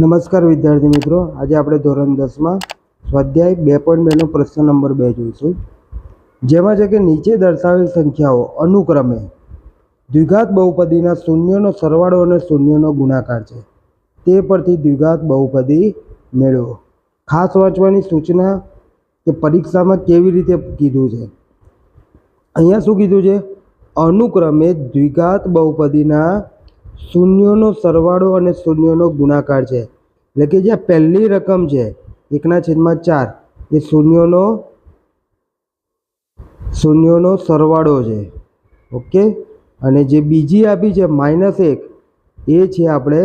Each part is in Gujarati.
નમસ્કાર વિદ્યાર્થી મિત્રો, આજે આપણે ધોરણ 10માં સ્વાધ્યાય 2.2નો પ્રશ્ન નંબર 2 જોઈશું, જેમાં છે કે નીચે દર્શાવેલ સંખ્યાઓ અનુક્રમે દ્વિઘાત બહુપદીના શૂન્યનો સરવાળો અને શૂન્યનો ગુણાકાર છે. તે પરથી દ્વિઘાત બહુપદી મેળવો. ખાસ વાંચવાની સૂચના કે પરીક્ષામાં કેવી રીતે કીધું છે. અહીંયા શું કીધું છે? અનુક્રમે દ્વિઘાત બહુપદીના શૂન્યોનો સરવાળો અને શૂન્યનો ગુણાકાર છે. એટલે કે જે પહેલી રકમ છે 1/4 એ શૂન્યોનો સરવાળો છે. ઓકે, અને જે બીજી આપી છે -1 એ છે આપણે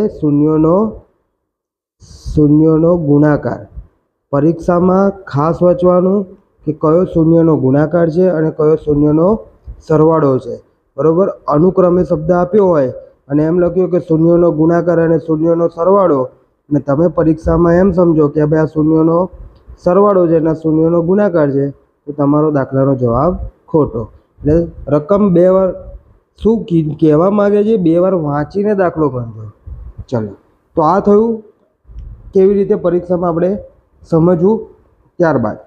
શૂન્યોનો ગુણાકાર. પરીક્ષામાં ખાસ વાંચવાનું કે કયો શૂન્યનો ગુણાકાર છે અને કયો શૂન્યનો સરવાળો છે. બરાબર, અનુક્રમે શબ્દ આપ્યો હોય અને એમ લખ્યું કે શૂન્યનો ગુણાકાર અને શૂન્યનો સરવાળો, અને તમે પરીક્ષામાં એમ સમજો કે ભાઈ આ શૂન્યનો સરવાળો છે અને શૂન્યનો ગુણાકાર છે, તો તમારો દાખલાનો જવાબ ખોટો. એટલે રકમ 2 વાર શું કહેવા માગે છે, 2 વાર વાંચીને દાખલો ગણજો. ચલો, તો આ થયું કેવી રીતે પરીક્ષામાં આપણે સમજવું. ત્યારબાદ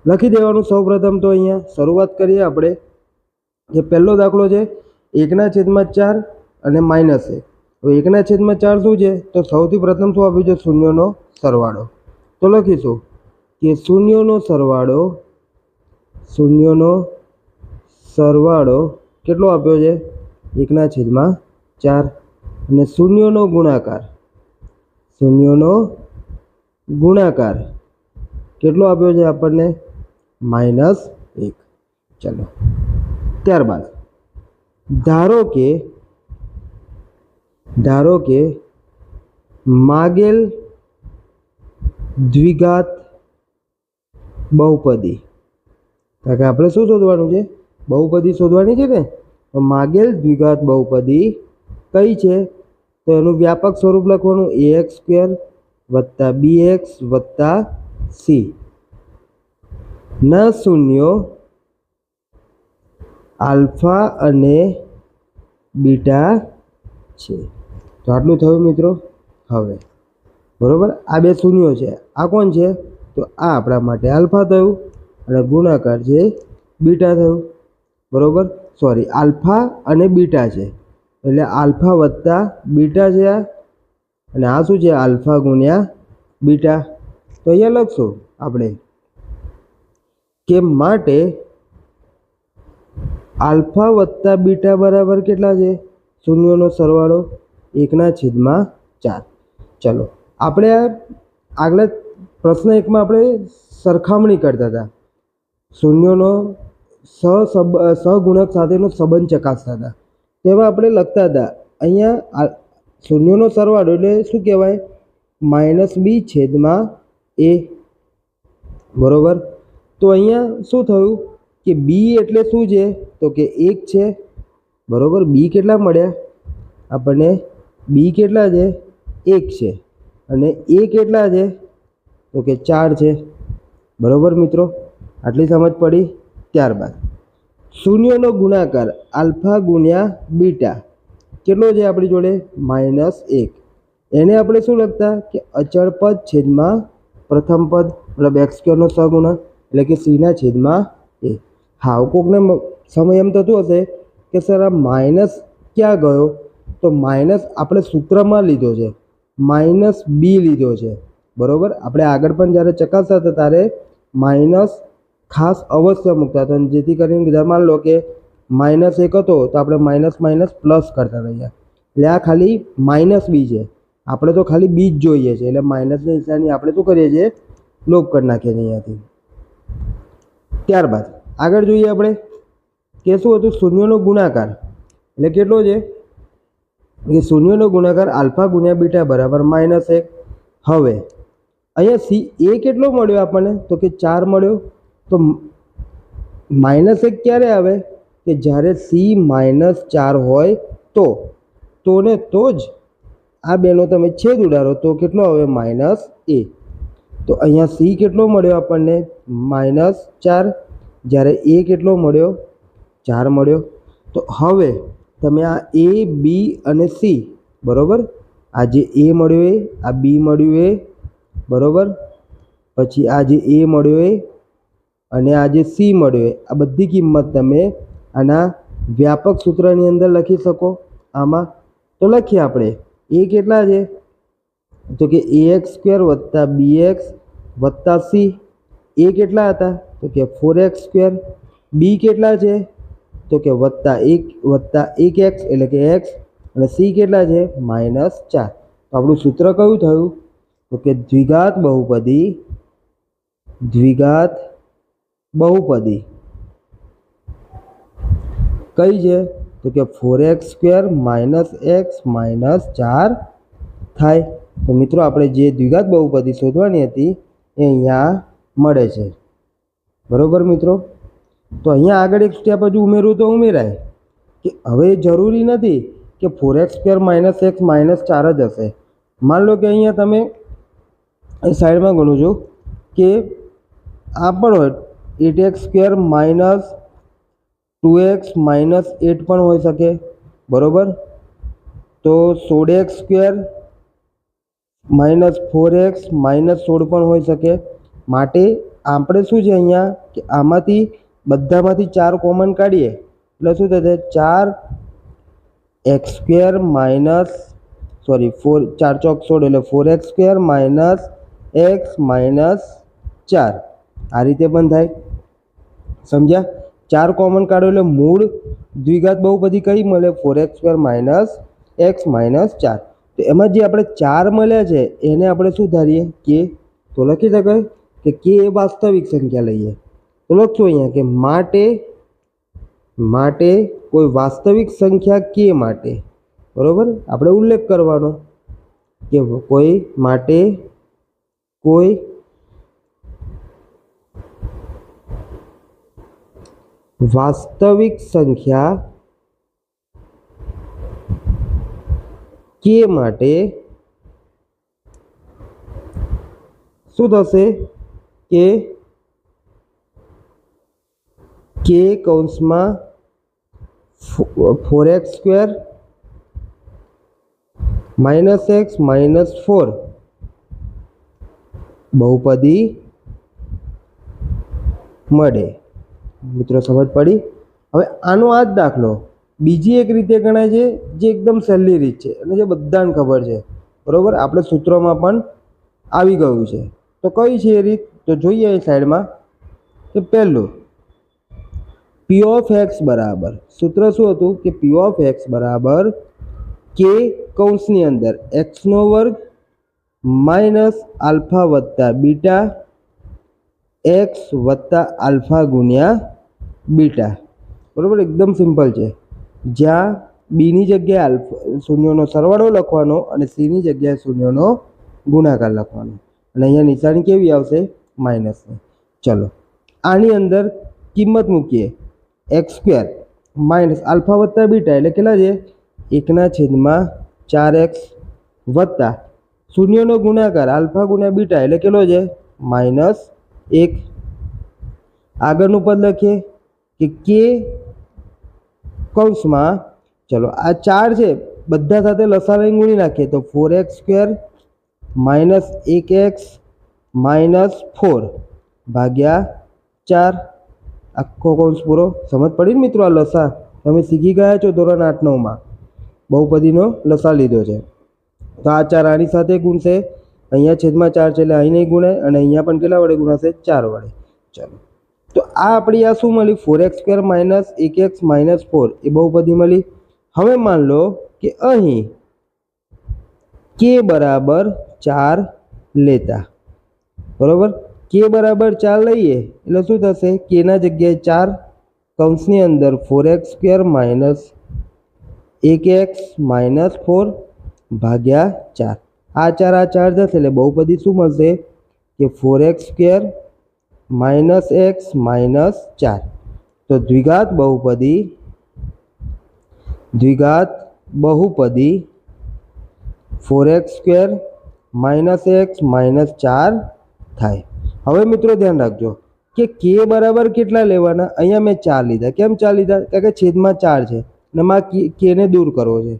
લખી દેવાનું. સૌપ્રથમ તો અહીંયા શરૂઆત કરીએ આપણે કે પહેલો દાખલો છે 1/4 અને -1. હવે 1/4 શું છે? તો સૌથી પ્રથમ શું આપ્યું છે? શૂન્યનો સરવાળો. તો લખીશું કે શૂન્યનો સરવાળો કેટલો આપ્યો છે? 1/4. અને શૂન્યનો ગુણાકાર કેટલો આપ્યો છે આપણને? -1. ચલો, ત્યારબાદ ધારો કે માગેલ દ્વિઘાત બહુપદી, કારણ કે આપણે શું શોધવાનું છે? બહુપદી શોધવાની છે ને. તો માગેલ દ્વિઘાત બહુપદી કઈ છે? તો એનું વ્યાપક સ્વરૂપ લખવાનું ax² + bx + c ના શૂન્યો આલ્ફા અને બીટા છે. તો આટલું થયું મિત્રો. હવે બરાબર, આ બે શૂન્યો છે. આ કોણ છે? તો આ આપણા માટે આલ્ફા થયું અને ગુણાકાર છે બીટા થયું. બરાબર, સોરી, આલ્ફા અને બીટા છે, એટલે આલ્ફા વત્તા બીટા છે આ, અને આ શું છે? આલ્ફા ગુણ્યા બીટા. તો અહીંયા લખશું આપણે કે માટે આલ્ફા વત્તા બીટા બરાબર કેટલા છે? શૂન્યોનો સરવાળો 1/4. ચલો, આપણે આગલા પ્રશ્ન 1માં આપણે સરખામણી કરતા હતા. શૂન્યોનો સહગુણક સાથેનો સંબંધ ચકાસતા હતા. તેમાં આપણે લખતા હતા અહીંયા શૂન્યોનો સરવાળો એટલે શું કહેવાય? -b/a. બરાબર, તો અહીંયા શું થયું કે b એટલે શું છે? તો કે 1 છે. બરાબર, b કેટલા મળ્યા આપણને? b કેટલા છે? 1 છે. અને a કેટલા છે? તો કે 4 છે. બરાબર મિત્રો, આટલી સમજ પડી. ત્યારબાદ શૂન્યનો ગુણાકાર આલ્ફા ગુણ્યા બીટા કેટલો છે આપણી જોડે? -1. એને આપણે શું લખતા કે અચળ પદ છેદમાં પ્રથમ પદ, મતલબ x² નો સહગુણક, એટલે કે c/a. હા, કોકને સમય એમ થતું હશે કે સર આ માઇનસ ક્યાં ગયો? તો માઇનસ આપણે સૂત્રમાં લીધો છે, -b લીધો છે. બરાબર, આપણે આગળ પણ જ્યારે ચકાસતા હતા ત્યારે માઇનસ ખાસ અવશ્ય મૂકતા હતા, જેથી કરીને માન લો કે -1 હતો તો આપણે માઇનસ પ્લસ કરતા હતા. એટલે આ ખાલી -b છે. આપણે તો ખાલી b જ જોઈએ છે, એટલે માઇનસની નિશાની આપણે શું કરીએ છીએ? લોપ કરી નાખીએ છીએ અહીંયાથી. ત્યારબાદ આગળ જોઈએ આપણે કે શું હતું? શૂન્યનો ગુણાકાર એટલે કેટલો છે? કે શૂન્યનો ગુણાકાર આલ્ફા ગુણ્યા બીટા બરાબર -1. હવે અહીંયા a કેટલો મળ્યો આપણને? તો કે 4 મળ્યો. તો -1 ક્યારે આવે? કે જ્યારે c -4 હોય તો જ આ બેનો તમે છેદ ઉડાડો તો કેટલો આવે? -a. તો અહીંયા c કેટલો મળ્યો આપણને? -4. જ્યારે a કેટલો મળ્યો? 4 મળ્યો. તો હવે તમે આ a, b અને c, બરાબર, આ જે એ મળ્યો એ, આ બી મળ્યું એ, બરાબર, પછી આ જે એ મળ્યો એ અને આ જે સી મળ્યો એ, આ બધી કિંમત તમે આના વ્યાપક સૂત્રની અંદર લખી શકો. આમાં તો લખીએ આપણે. એ કેટલા છે તો કે ax સ્ક્વેર વત્તા bx વત્તા c. એ કેટલા હતા તો કે 4x સ્ક્વેર. બી કેટલા છે તો કે વત્તા 1x એટલે કે x, અને સી કેટલા છે -4. તો આપણું સૂત્ર કયું થયું તો કે દ્વિઘાત બહુપદી કઈ છે તો કે 4x સ્ક્વેર -x -4 થાય. તો મિત્રો આપણે જે દ્વિઘાત બહુપદી શોધવાની હતી એ અહીંયા મળે છે. બરોબર મિત્રો. તો અહીંયા આગળ એક સ્ટેપ હજુ ઉમેરવું તો ઉમેરાય કે હવે જરૂરી નથી કે 4x સ્ક્વેર -x -4 જ હશે. માન લો કે અહીંયા તમે એ સાઈડમાં ગણું છું કે આ પણ હોય 8x સ્ક્વેર -2x -8 પણ હોઈ શકે. બરોબર. તો 16x સ્ક્વેર -4x -16 પણ હોઈ શકે. માટે આપણે શું છે અહીંયા કે આમાંથી બધામાંથી 4 કોમન કાઢીએ એટલે શું થશે 4x સ્ક્વેર -4 ચોક 16 એટલે 4x સ્ક્વેર -x -4 આ રીતે પણ થાય. સમજ્યા? 4 કોમન કાઢો એટલે મૂળ દ્વિઘાત બહુપદી કઈ મળે 4x સ્ક્વેર -x -4. તો એમાં જે આપણે 4 મળ્યા છે એને આપણે શું ધારીએ કે તો લખી શકાય કે કે એ વાસ્તવિક સંખ્યા લઈએ. તો લખશું અહીંયા કે માટે કોઈ વાસ્તવિક સંખ્યા કે માટે, બરોબર, આપણે ઉલ્લેખ કરવાનો કે કોઈ વાસ્તવિક સંખ્યા કે માટે શું થશે કે કૌંસમાં 4x સ્ક્વેર -x -4 બહુપદી મળે. મિત્રો સમજ પડી? હવે આનો આ જ દાખલો બીજી એક રીતે ગણાય છે જે એકદમ સહેલી રીત છે અને જે બધાને ખબર છે. બરોબર. આપણે સૂત્રોમાં પણ આવી ગયું છે. તો કઈ છે એ રીત તો જોઈએ એ સાઈડમાં કે પહેલું p ઓફ x બરાબર સૂત્ર શું હતું કે p ઓફ x બરાબર કે કૌંસની અંદર x² માઇનસ આલ્ફા વત્તા બીટા x વત્તા આલ્ફા ગુણ્યા બીટા. બરાબર. એકદમ સિમ્પલ છે. જ્યાં બીની જગ્યાએ આલ્ફા શૂન્યનો સરવાળો લખવાનો અને સીની જગ્યાએ શૂન્યનો ગુણાકાર લખવાનો, અને અહીંયા નિશાની કેવી આવશે માઇનસની. ચલો આની અંદર કિંમત મૂકીએ x² માઇનસ આલ્ફા વત્તા બીટા એટલે કેટલા છે 1/4x વત્તા શૂન્યનો ગુણાકાર આલ્ફા ગુણ્યા બીટા એટલે કેટલો છે -1. આગળનું પદ લખીએ કે કૌંસમાં ચલો આ 4 છે બધા સાથે લસા લઈને ગુણી નાખીએ તો 4x સ્ક્વેર -1x -4 ભાગ્યા 4 આખો કૌંસ પૂરો. સમજ પડી ને મિત્રો? આ લસા તમે શીખી ગયા છો ધોરણ 8-9માં બહુપદીનો લસા લીધો છે. તો આ 4 આની સાથે ગુણશે, અહીંયા છેદમાં 4 છે એટલે અહીં નહીં ગુણાય, અને અહીંયા પણ કેટલા વડે ગુણાશે 4 વડે. ચાલો તો આ આપણી આ શું મળી 4x સ્ક્વેર -1x -4 એ બહુપદી મળી. હવે માન લો કે અહીં કે બરાબર 4 લેતા. બરાબર. કે બરાબર 4 લઈએ એટલે શું થશે કે ના જગ્યાએ 4 કૌંસની અંદર 4x સ્ક્વેર -1x -4 ભાગ્યા 4. આ 4 જશે એટલે બહુપદી શું મળશે કે 4x સ્ક્વેર -x -4. તો દ્વિઘાત બહુપદી 4x સ્ક્વેર -x -4 થાય. હવે મિત્રો ધ્યાન રાખજો કે કે બરાબર કેટલા લેવાના. અહીંયા મેં 4 લીધા. કેમ 4 લીધા? કારણ કે છેદમાં 4 છે ને માં કે ને દૂર કરવો છે.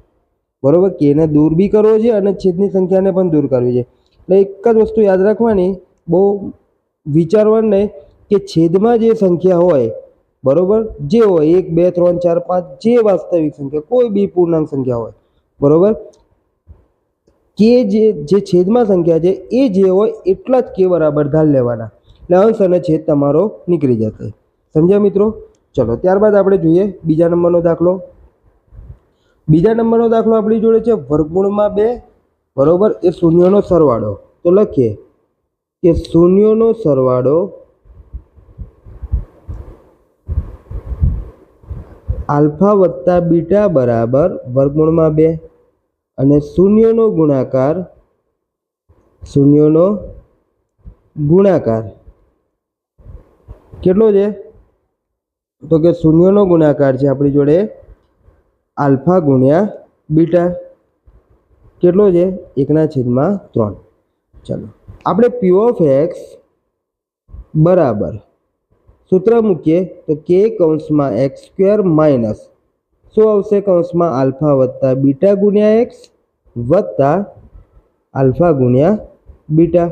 બરાબર, કેને દૂર બી કરવો છે અને છેદની સંખ્યાને પણ દૂર કરવી છે. એટલે એક જ વસ્તુ યાદ રાખવાની, બહુ વિચારવાનું નહીં, કે છેદમાં જે સંખ્યા હોય, બરાબર, જે હોય 1 2 3 4 5 જે વાસ્તવિક સંખ્યા કોઈ બી પૂર્ણાંક સંખ્યા હોય, બરાબર, કે જે છેદમાં સંખ્યા છે એ જે હોય એટલા જ કે બરાબર ધાર લેવાના, એટલે અંશ અને છેદ તમારો નીકળી જશે. સમજ્યા મિત્રો? ચલો ત્યારબાદ આપણે જોઈએ બીજા નંબરનો દાખલો. બીજા નંબરનો દાખલો આપણી જોડે છે વર્ગમૂળમાં 2, બરાબર, એ શૂન્યનો સરવાળો. તો લખીએ કે શૂન્યનો સરવાળો આલ્ફા વત્તા બીટા બરાબર વર્ગમૂળમાં 2 અને શૂન્યનો ગુણાકાર કેટલો છે? તો કે શૂન્યનો ગુણાકાર છે આપણી જોડે આલ્ફા ગુણ્યા બીટા. કેટલો છે? 1/3. ચાલો આપણે p ઓફ x બરાબર સૂત્ર મૂકીએ તો k કૌંસમાં x² માઇનસ શું આવશે? કૌંસમાં આલ્ફા વત્તા બીટા ગુણ્યા x વત્તા આલ્ફા ગુણ્યા બીટા.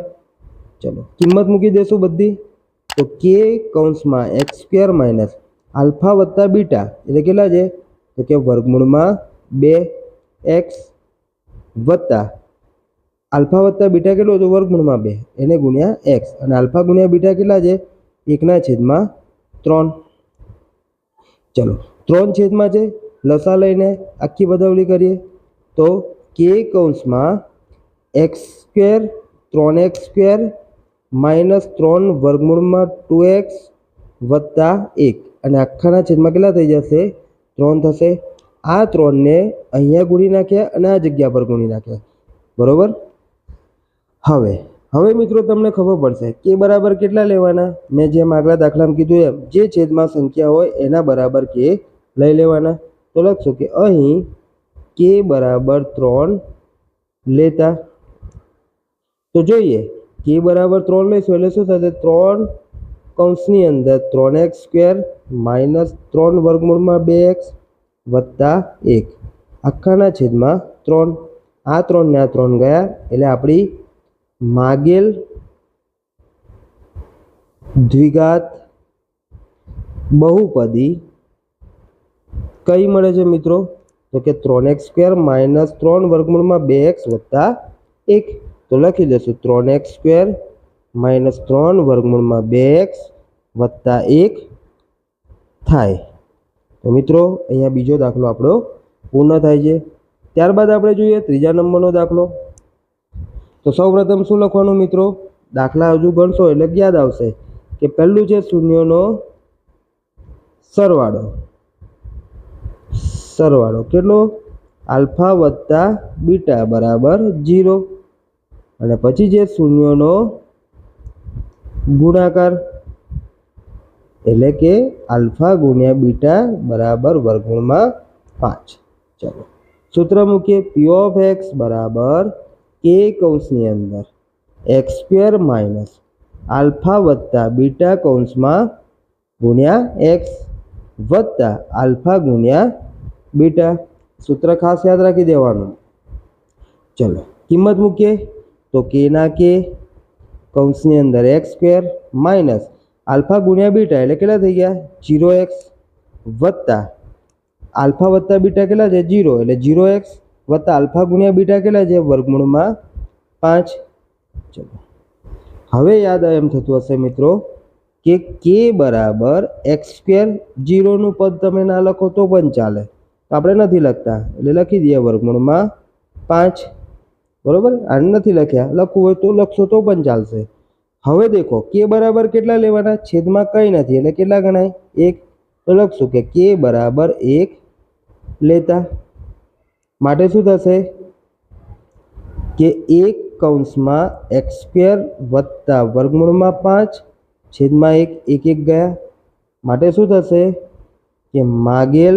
ચલો કિંમત મૂકી દેશું બધી. તો k કૌંસમાં x² માઇનસ આલ્ફા વત્તા બીટા એટલે કેટલા છે? તો કે વર્ગમૂળમાં 2x વત્તા આલ્ફા વત્તા બીટા કેટલો છે? વર્ગમૂળમાં 2 એને ગુણ્યા x, અને આલ્ફા ગુણ્યા બીટા કેટલા છે? 1/3. ચલો 3 છેદમાં છે, લસા લઈને આખી બદવલી કરીએ તો k કૌંસમાં x² 3x² માઇનસ 3 વર્ગમૂળમાં 2x વત્તા 1, અને આખાના છેદમાં કેટલા થઈ જશે? 3 થશે. આ 3ને અહીંયા ગુણી નાખ્યા અને આ જગ્યા પર ગુણી નાખ્યા, બરાબર. હવે મિત્રો તમને ખબર પડશે કે બરાબર કેટલા લેવાના. મેં જેમ આગલા દાખલામાં કીધું એમ જે છેદમાં સંખ્યા હોય એના બરાબર કે લઈ લેવાના. તો લખશું કે અહીં કે બરાબર 3 લેતા. તો જોઈએ કે બરાબર 3 લઈશું એટલે શું થશે? 3 કૌંસની અંદર 3x² માઇનસ 3 વર્ગમૂળમાં 2x વત્તા 1 આખાના છેદમાં 3. આ 3 ને આ 3 ગયા એટલે આપણી માગેલ દ્વિઘાત બહુપદી કઈ મળે છે મિત્રો? તો કે 3x² માઇનસ 3 વર્ગમૂળમાં 2x વત્તા 1. તો લખી દઈશું 3x² માઇનસ 3 વર્ગમૂળમાં 2x વત્તા 1 થાય. તો મિત્રો અહીંયા બીજો દાખલો આપણો પૂર્ણ થાય છે. ત્યારબાદ આપણે જોઈએ ત્રીજા નંબરનો દાખલો. તો સૌપ્રથમ શું લખવાનું મિત્રો? દાખલા હજુ ગણશો એટલે યાદ આવશે કે પહેલું છે શૂન્યનો સરવાળો કેટલો? આલ્ફા વત્તા બીટા બરાબર 0, અને પછી છે શૂન્યનો ગુણાકાર એટલે કે આલ્ફા ગુણ્યા બીટા બરાબર વર્ગમૂળમાં 5. ચલો સૂત્ર મૂકીએ p ઓફ x બરાબર k કૌંસની અંદર x² માઇનસ આલ્ફા વત્તા બીટા કૌંસમાં ગુણ્યા x વત્તા આલ્ફા ગુણ્યા બીટા. સૂત્ર ખાસ યાદ રાખી દેવાનું. ચલો કિંમત મૂકીએ તો k ના k કૌંસની અંદર x² માઇનસ આલ્ફા ગુણ્યા બીટા એટલે કેટલા થઈ ગયા? 0x વત્તા આલ્ફા વત્તા બીટા કેટલા છે? 0 એટલે 0x વત્તા આલ્ફા ગુણ્યા બીટા કેટલા છે? વર્ગમૂળમાં 5. ચલો હવે યાદ એમ થતું હશે મિત્રો કે k બરાબર x². 0નું પદ તમે ના લખો તો પણ ચાલે, આપણે નથી લખતા એટલે લખી દઈએ વર્ગમૂળમાં 5, બરાબર. આને નથી લખ્યા, લખવું હોય તો લખશો તો પણ ચાલશે. હવે દેખો k બરાબર કેટલા લેવાના? છેદમાં કંઈ નથી એટલે કેટલા ગણાય? 1. તો લખશું કે k બરાબર 1 લેતા. માટે શું થશે કે 1 કૌંસમાં x² વત્તા વર્ગમૂળમાં 5 છેદમાં 1 1 ગયા. માટે શું થશે કે માગેલ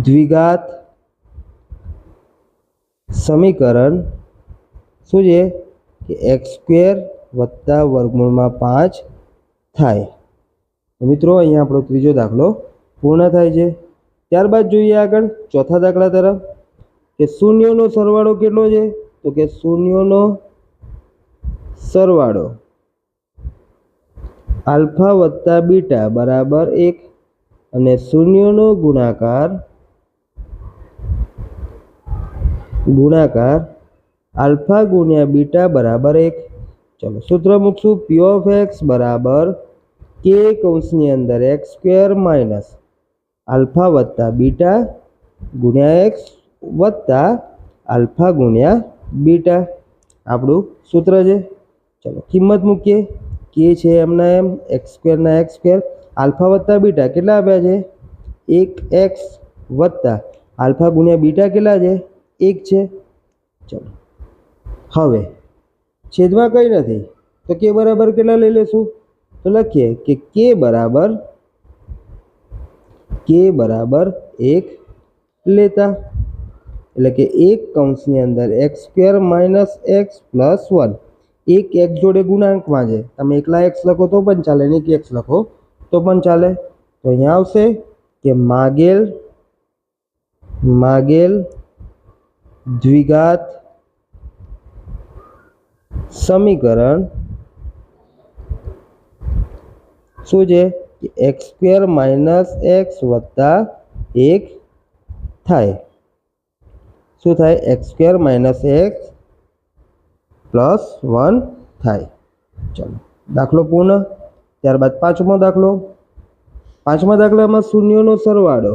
દ્વિઘાત સમીકરણ શું છે કે x² વત્તા વર્ગમૂળમાં 5 થાય. મિત્રો અહીંયા આપણો ત્રીજો દાખલો પૂર્ણ થાય છે. ત્યારબાદ જોઈએ આગળ ચોથા દાખલા તરફ કે શૂન્યોનો સરવાળો કેટલો છે? તો કે શૂન્યોનો સરવાળો આલ્ફા વત્તા બીટા બરાબર 1 અને શૂન્યોનો ગુણાકાર આલ્ફા ગુણ્યા બીટા બરાબર 1. ચલો સૂત્ર મૂકશું p of x બરાબર k કૌંસની અંદર x² માઇનસ આલ્ફા વત્તા બીટા ગુણ્યા x વત્તા આલ્ફા ગુણ્યા બીટા આપણું સૂત્ર છે. ચલો કિંમત મૂકીએ. કે છે એમના એમ x² ના x², આલ્ફા વત્તા બીટા કેટલા આપ્યા છે? 1x વત્તા આલ્ફા ગુણ્યા બીટા કેટલા છે? 1 છે. ચલો હવે છેદમાં કંઈ નથી તો કે બરાબર કેટલા લઈ લેશું? તો લખીએ કે કે બરાબર 1 લેતા, એટલે કે 1 કૌંસની અંદર x² માઇનસ x પ્લસ 1. એક x જોડે ગુણાંકમાં છે, તમે એકલા x લખો તો પણ ચાલે ને એક x લખો તો પણ ચાલે. તો અહીંયા આવશે કે માગેલ દ્વિઘાત સમીકરણ શું છે? કે x² માઇનસ x વત્તા 1 થાય. શું થાય? x² માઇનસ x પ્લસ 1 થાય. ચલો દાખલો પૂર્ણ. ત્યારબાદ પાંચમા દાખલામાં શૂન્યોનો સરવાળો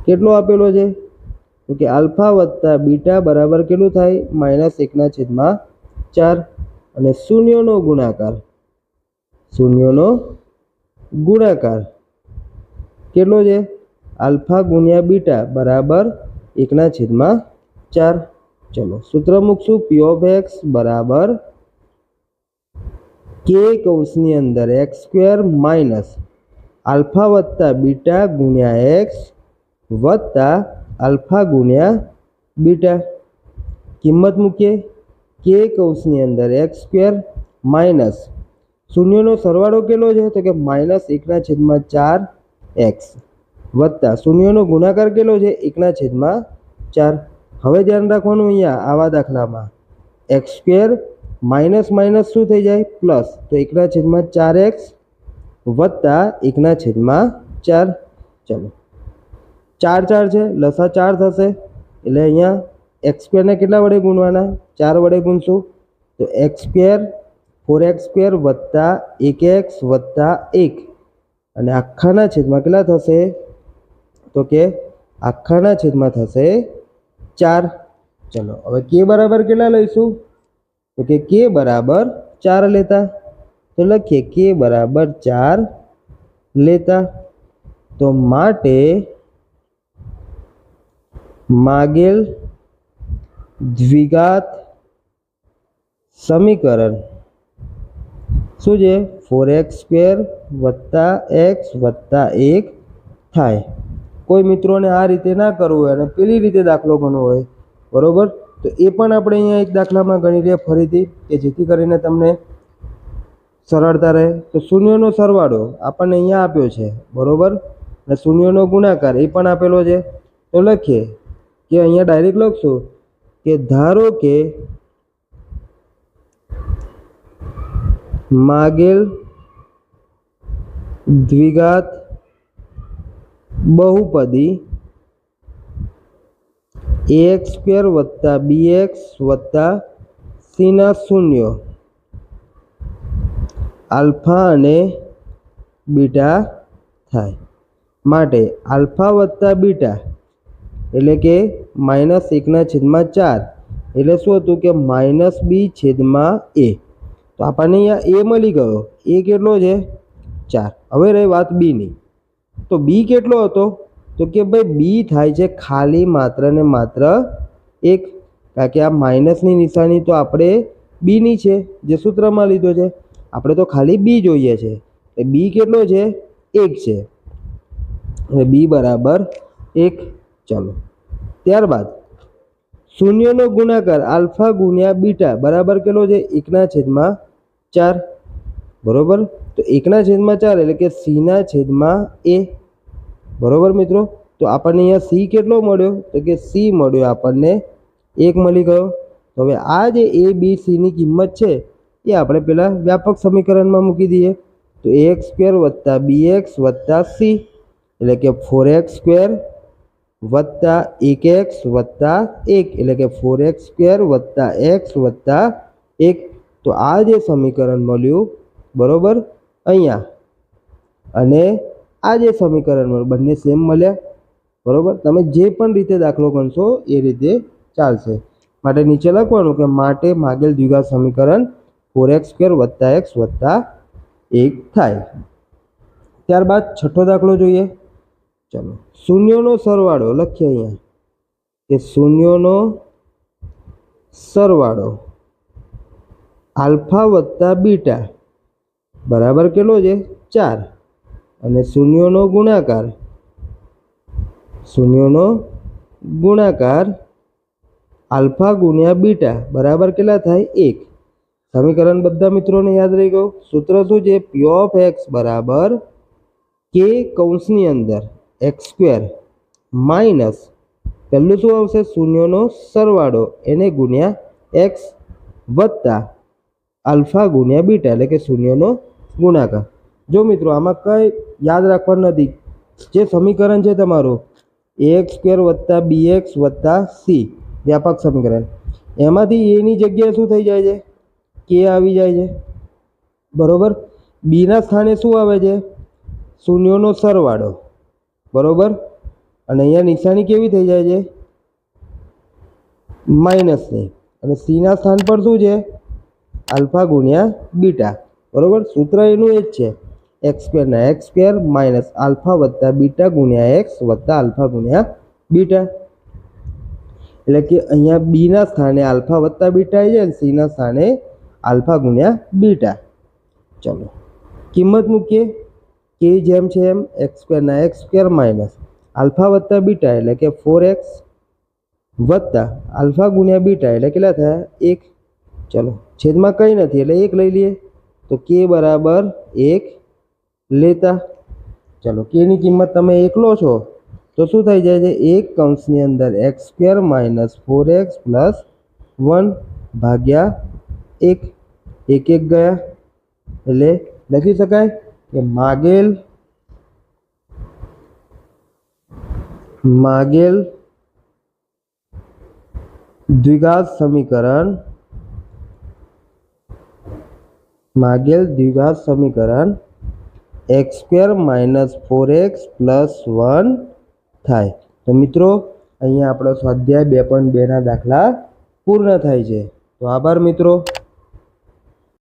કેટલો આપેલો છે? તો કે આલ્ફા વત્તા બીટા બરાબર કેટલું થાય? -1/4. અને શૂન્યોનો ગુણાકાર કેટલો છે? આલ્ફા ગુણ્યા બીટા બરાબર 1/4. ચલો સૂત્ર મૂકશું p of x બરાબર k કૌંસની અંદર x² માઇનસ આલ્ફા વત્તા બીટા ગુણ્યા x વત્તા આલ્ફા ગુણ્યા બીટા. કિંમત મૂકીએ. k કૌંસની અંદર x² માઇનસ શૂન્યનો સરવાળો કેટલો છે? તો કે -1/4x વત્તા શૂન્યનો ગુણાકાર કેટલો છે? 1/4. હવે ધ્યાન રાખવાનું અહીંયા આવા દાખલામાં x² માઇનસ માઇનસ શું થઈ જાય? પ્લસ. તો 1/4x વત્તા 1/4. ચલો 4 છે, લસા 4 થશે એટલે અહીંયા x² ને કેટલા વડે ગુણવાના? 4 વડે ગુણશું તો x² 4x² વત્તા 1x વત્તા 1 અને આખાના છેદમાં કેટલા થશે? તો કે આખાના છેદમાં થશે 4. ચલો હવે k બરાબર કેટલા લઈશું? તો કે k બરાબર 4 લેતા. તો લખીએ k બરાબર 4 લેતા. તો માટે માગેલ દ્વિઘાત સમીકરણ શું છે? 4x² વત્તા x વત્તા 1 થાય. કોઈ મિત્રોને આ રીતે ના કરવું હોય અને પેલી રીતે દાખલો ગણવો હોય બરોબર, તો એ પણ આપણે અહીંયા એક દાખલામાં ગણી લઈએ ફરીથી કે જેથી કરીને તમને સરળતા રહે. તો શૂન્યનો સરવાળો આપણને અહીંયા આપ્યો છે બરોબર, અને શૂન્યનો ગુણાકાર એ પણ આપેલો છે. તો લખીએ કે અહીંયા ડાયરેક્ટ લખશું કે ધારો કે માગેલ દ્વિઘાત બહુપદી ax² વત્તા bx વત્તા c ના શૂન્યો આલ્ફા અને બીટા થાય. માટે આલ્ફા વત્તા બીટા એટલે કે -1/4 એટલે શું હતું કે -b/a. તો આપણને અહીંયા a મળી ગયો. a કેટલો છે? 4. હવે રહી વાત b ની. તો b કેટલો હતો? તો કે ભાઈ b થાય છે ખાલી માત્ર ને માત્ર 1, કારણ કે આ માઇનસની નિશાની તો આપણે b ની છે જે સૂત્રમાં લીધો છે. આપણે તો ખાલી b જોઈએ છે. એ b કેટલો છે? 1 છે. અને b બરાબર 1. ચલો ત્યારબાદ શૂન્યનો ગુણાકાર આલ્ફા ગુણ્યા બીટા બરાબર કેટલો છે? 1/4. બરોબર. તો 1/4 એટલે કે c/a, બરોબર મિત્રો. તો આપણને અહીંયા c કેટલો મળ્યો? તો કે c મળ્યો આપણને 1 મળી ગયો. તો હવે આ જે a b c ની કિંમત છે એ આપણે પેલા વ્યાપક સમીકરણમાં મૂકી દઈએ. તો ax² + bx + c એટલે કે 4x² + 1x + 1 એટલે કે 4x² + x + 1. તો આ જે સમીકરણ મળ્યું, બરોબર, અહીંયા, અને આ જે સમીકરણ મળ્યું, બંને સેમ મળ્યા, બરોબર. તમે જે પણ રીતે દાખલો ગણશો એ રીતે ચાલશે. માટે નીચે લખવાનું કે માટે માગેલ દ્વિઘાત સમીકરણ 4x² + x + 1 થાય. ત્યારબાદ છઠ્ઠો દાખલો જોઈએ. ચલો, શૂન્યોનો સરવાળો લખીએ અહીંયા કે શૂન્યોનો સરવાળો આલ્ફા વત્તા બીટા બરાબર કેટલો છે? 4. અને શૂન્યોનો ગુણાકાર આલ્ફા ગુણ્યા બીટા બરાબર કેટલા થાય? 1. સમીકરણ બધા મિત્રોને યાદ રહી ગયું. સૂત્ર શું છે? p of x બરાબર k કૌંસની અંદર x² માઇનસ પહેલું શું આવશે? શૂન્યોનો સરવાળો એને ગુણ્યા x વત્તા આલ્ફા ગુણ્યા બીટા એટલે કે શૂન્યનો ગુણાકાર. જો મિત્રો આમાં કંઈ યાદ રાખવાનું નથી. જે સમીકરણ છે તમારું ax² + bx + c વ્યાપક સમીકરણ, એમાંથી એની જગ્યાએ શું થઈ જાય છે? કે આવી જાય છે, બરોબર. બીના સ્થાને શું આવે છે? શૂન્યોનો સરવાળો, બરોબર. અને અહીંયા નિશાની કેવી થઈ જાય છે? માઇનસની. અને સીના સ્થાન પર શું છે? આલ્ફા ગુણ્યા બીટા, બરોબર. સૂત્ર એનું એ જ છે, x² ના x² માઇનસ આલ્ફા વત્તા બીટા ગુણ્યા x વત્તા આલ્ફા ગુણ્યા બીટા. એટલે કે અહીંયા બીના સ્થાને આલ્ફા વત્તા બીટા આવી જાય, સીના સ્થાને આલ્ફા ગુણ્યા બીટા. ચલો, કિંમત મૂકીએ. કે જેમ છે એમ x² ના x² માઇનસ આલ્ફા વત્તા બીટા એટલે કે 4x વત્તા આલ્ફા ગુણ્યા બીટા એટલે કેટલા થયા? 1. ચલો, છેદમાં કંઈ નથી એટલે 1 લઈ લઈએ. તો k બરાબર 1 લેતા. ચલો, કેની કિંમત તમે 1 લો છો તો શું થઈ જાય છે? 1 કૌંસની અંદર x² માઇનસ 4x પ્લસ 1 ભાગ્યા 1. 1 ગયા એટલે લખી શકાય કે માગેલ દ્વિઘાત સમીકરણ x² માઇનસ 4x પ્લસ 1 થાય. તો મિત્રો અહીંયા આપણો સ્વાધ્યાય 2.2 ના દાખલા પૂર્ણ થાય છે. તો આભાર મિત્રો.